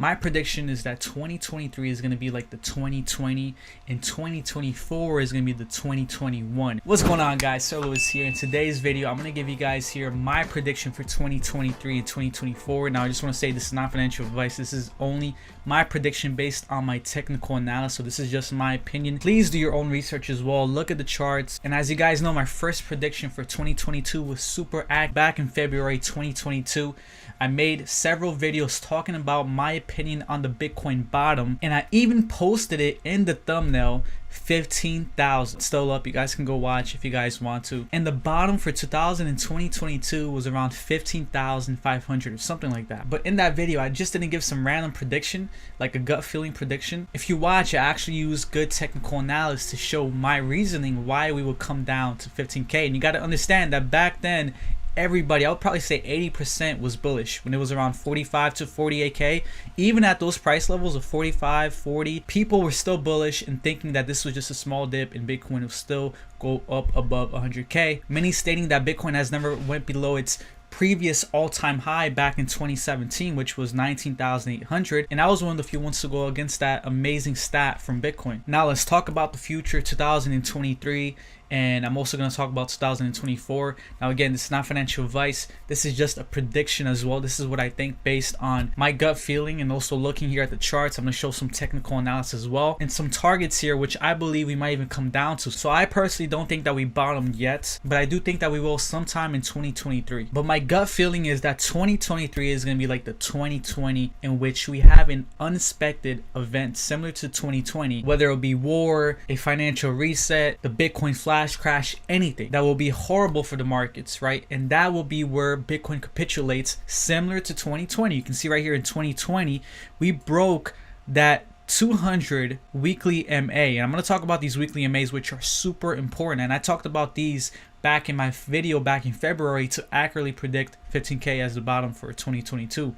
My prediction is that 2023 is going to be like the 2020 and 2024 is going to be the 2021. What's going on, guys? Sir Lewis here. In today's video, I'm going to give you guys here my prediction for 2023 and 2024. Now, I just want to say this is not financial advice. This is only my prediction based on my technical analysis. So this is just my opinion. Please do your own research as well. Look at the charts. And as you guys know, my first prediction for 2022 was super act back in February 2022. I made several videos talking about my opinion on the Bitcoin bottom, and I even posted it in the thumbnail. 15,000 still up. You guys can go watch if you guys want to. And the bottom for 2022 was around 15,500 or something like that. But in that video, I just didn't give some random prediction, like a gut feeling prediction. If you watch, I actually use good technical analysis to show my reasoning why we would come down to 15K. And you got to understand that back then, everybody, I would probably say 80% was bullish when it was around 45 to 48K. Even at those price levels of 45, 40, people were still bullish and thinking that this was just a small dip and Bitcoin will still go up above 100K. Many stating that Bitcoin has never went below its previous all-time high back in 2017, which was 19,800, and I was one of the few ones to go against that amazing stat from Bitcoin. Now let's talk about the future, 2023, and I'm also going to talk about 2024. Now again, this is not financial advice. This is just a prediction as well. This is what I think based on my gut feeling, and also looking here at the charts. I'm going to show some technical analysis as well and some targets here, which I believe we might even come down to. So I personally don't think that we bottomed yet, but I do think that we will sometime in 2023. But my gut feeling is that 2023 is going to be like the 2020, in which we have an unexpected event similar to 2020, whether it be war, a financial reset, the Bitcoin flash crash, anything that will be horrible for the markets, right? And that will be where Bitcoin capitulates, similar to 2020. You can see right here in 2020 we broke that 200 weekly MA, and I'm going to talk about these weekly MAs, which are super important, and I talked about these back in my video back in February to accurately predict 15K as the bottom for 2022.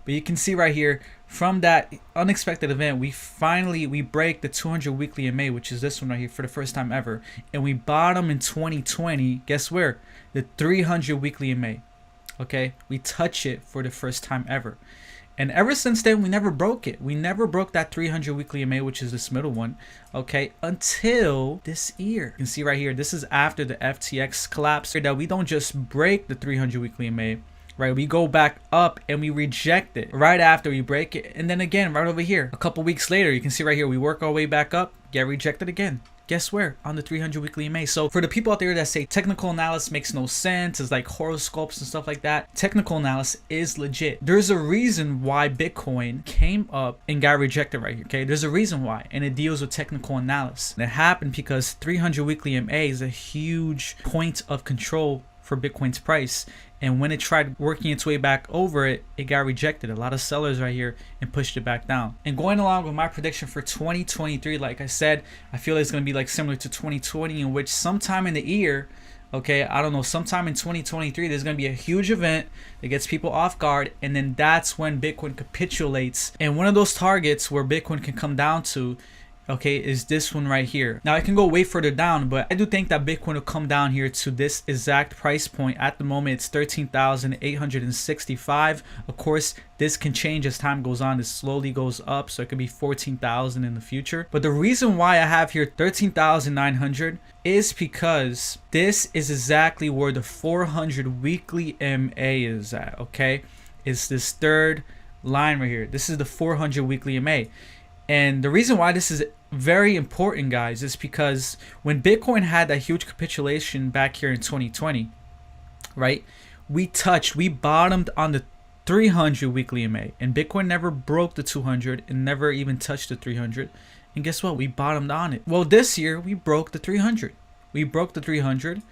But you can see right here, from that unexpected event, we break the 200 weekly MA, which is this one right here, for the first time ever, and we bottom in 2020. Guess where? The 300 weekly MA. Okay, we touch it for the first time ever, and ever since then we never broke it. We never broke that 300 weekly MA, which is this middle one, okay, until this year. You can see right here, this is after the FTX collapse, that we don't just break the 300 weekly MA, right? We go back up and we reject it right after we break it, and then again right over here a couple weeks later, you can see right here, we work our way back up, get rejected again. Guess where? On the 300 weekly MA. So for the people out there that say technical analysis makes no sense, it's like horoscopes and stuff like that, technical analysis is legit. There's a reason why Bitcoin came up and got rejected right here, okay? There's a reason why, and it deals with technical analysis. And it happened because 300 weekly MA is a huge point of control for Bitcoin's price, and when it tried working its way back over it, it got rejected. A lot of sellers right here and pushed it back down. And going along with my prediction for 2023, like I said, I feel it's going to be like similar to 2020, in which sometime in the year, okay, I don't know, sometime in 2023, there's going to be a huge event that gets people off guard, and then that's when Bitcoin capitulates. And one of those targets where Bitcoin can come down to, okay, is this one right here. Now I can go way further down, but I do think that Bitcoin will come down here to this exact price point. At the moment it's 13,865. Of course, this can change as time goes on. It slowly goes up, so it could be 14,000 in the future. But the reason why I have here 13,900 is because this is exactly where the 400 weekly MA is at, okay? It's this third line right here. This is the 400 weekly MA. And the reason why this is very important, guys, is because when Bitcoin had that huge capitulation back here in 2020, right, we bottomed on the 300 weekly MA, and Bitcoin never broke the 200 and never even touched the 300. And guess what? We bottomed on it. Well, this year we broke the 300. We broke the 300.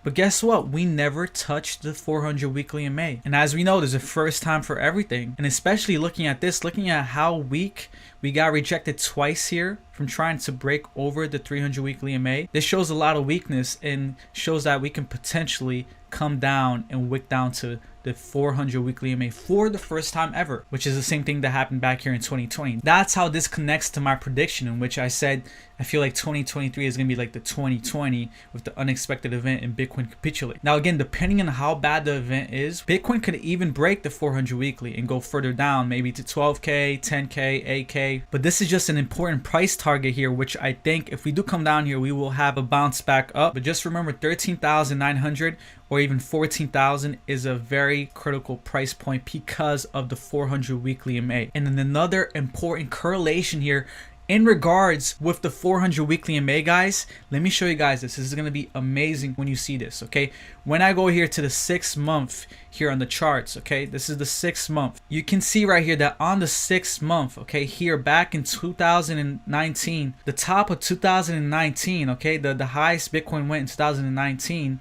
But guess what? We never touched the 400 weekly MA. And as we know, there's a first time for everything. And especially looking at this, looking at how weak we got rejected twice here from trying to break over the 300 weekly MA. This shows a lot of weakness and shows that we can potentially come down and wick down to the 400 weekly MA for the first time ever, which is the same thing that happened back here in 2020. That's how this connects to my prediction, in which I said I feel like 2023 is going to be like the 2020 with the unexpected event and Bitcoin capitulate. Now again, depending on how bad the event is, Bitcoin could even break the 400 weekly and go further down, maybe to 12K, 10K, 8K. But this is just an important price target here, which I think if we do come down here, we will have a bounce back up. But just remember 13,900 or even 14,000 is a very critical price point because of the 400 weekly MA. And then another important correlation here in regards with the 400 weekly MA, guys, let me show you guys this. This is going to be amazing when you see this, okay? When I go here to the 6 month here on the charts, okay, this is the 6 month. You can see right here that on the 6 month, okay, here back in 2019, the top of 2019, okay, the highest Bitcoin went in 2019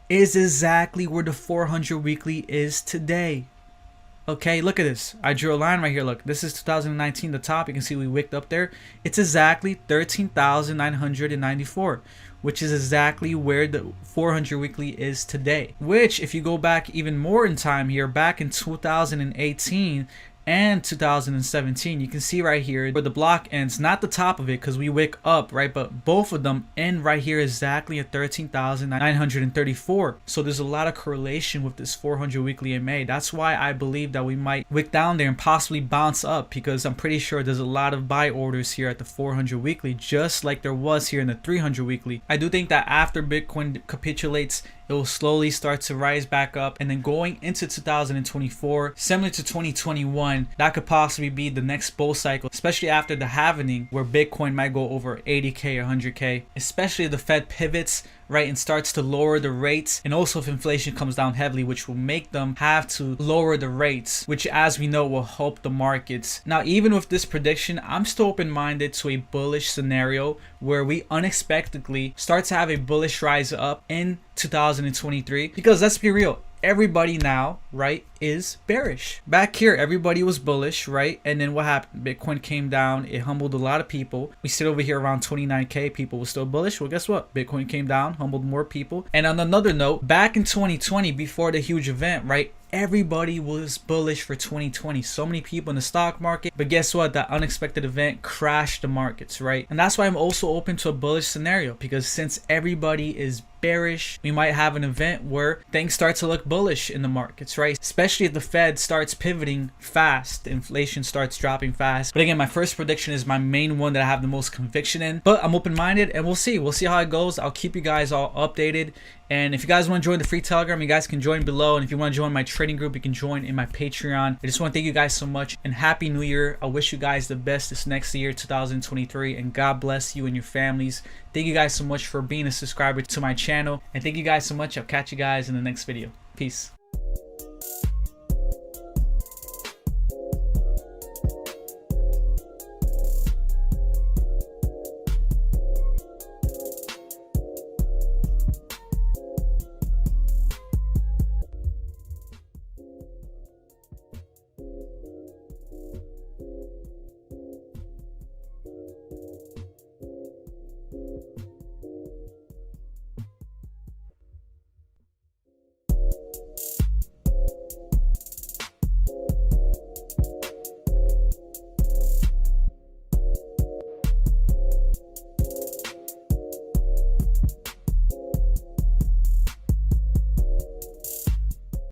is exactly where the 400 weekly is today. Okay, look at this. I drew a line right here. Look, this is 2019, the top. You can see we wicked up there. It's exactly 13,994, which is exactly where the 400 weekly is today. Which, if you go back even more in time here, back in 2018 and 2017, you can see right here where the block ends, not the top of it because we wick up, right? But both of them end right here exactly at 13,934. So there's a lot of correlation with this 400 weekly MA. That's why I believe that we might wick down there and possibly bounce up, because I'm pretty sure there's a lot of buy orders here at the 400 weekly, just like there was here in the 300 weekly. I do think that after Bitcoin capitulates, it will slowly start to rise back up, and then going into 2024, similar to 2021, that could possibly be the next bull cycle, especially after the halving where Bitcoin might go over 80K or 100K, especially if the Fed pivots, right, and starts to lower the rates, and also if inflation comes down heavily, which will make them have to lower the rates, which as we know will help the markets. Now even with this prediction, I'm still open-minded to a bullish scenario where we unexpectedly start to have a bullish rise up in 2023, because let's be real, everybody now, right, is bearish. Back here, everybody was bullish, right? And then what happened? Bitcoin came down. It humbled a lot of people. We sit over here around 29K. People were still bullish. Well, guess what? Bitcoin came down, humbled more people. And on another note, back in 2020, before the huge event, right, everybody was bullish for 2020. So many people in the stock market. But guess what? That unexpected event crashed the markets, right? And that's why I'm also open to a bullish scenario, because since everybody is bearish, we might have an event where things start to look bullish in the markets, right? Especially if the Fed starts pivoting fast, inflation starts dropping fast. But again, my first prediction is my main one that I have the most conviction in, but I'm open-minded and we'll see how it goes. I'll keep you guys all updated. And if you guys want to join the free Telegram, you guys can join below. And if you want to join my trading group, you can join in my Patreon. I just want to thank you guys so much and Happy New Year. I wish you guys the best this next year, 2023, and God bless you and your families. Thank you guys so much for being a subscriber to my channel. And thank you guys so much. I'll catch you guys in the next video. Peace.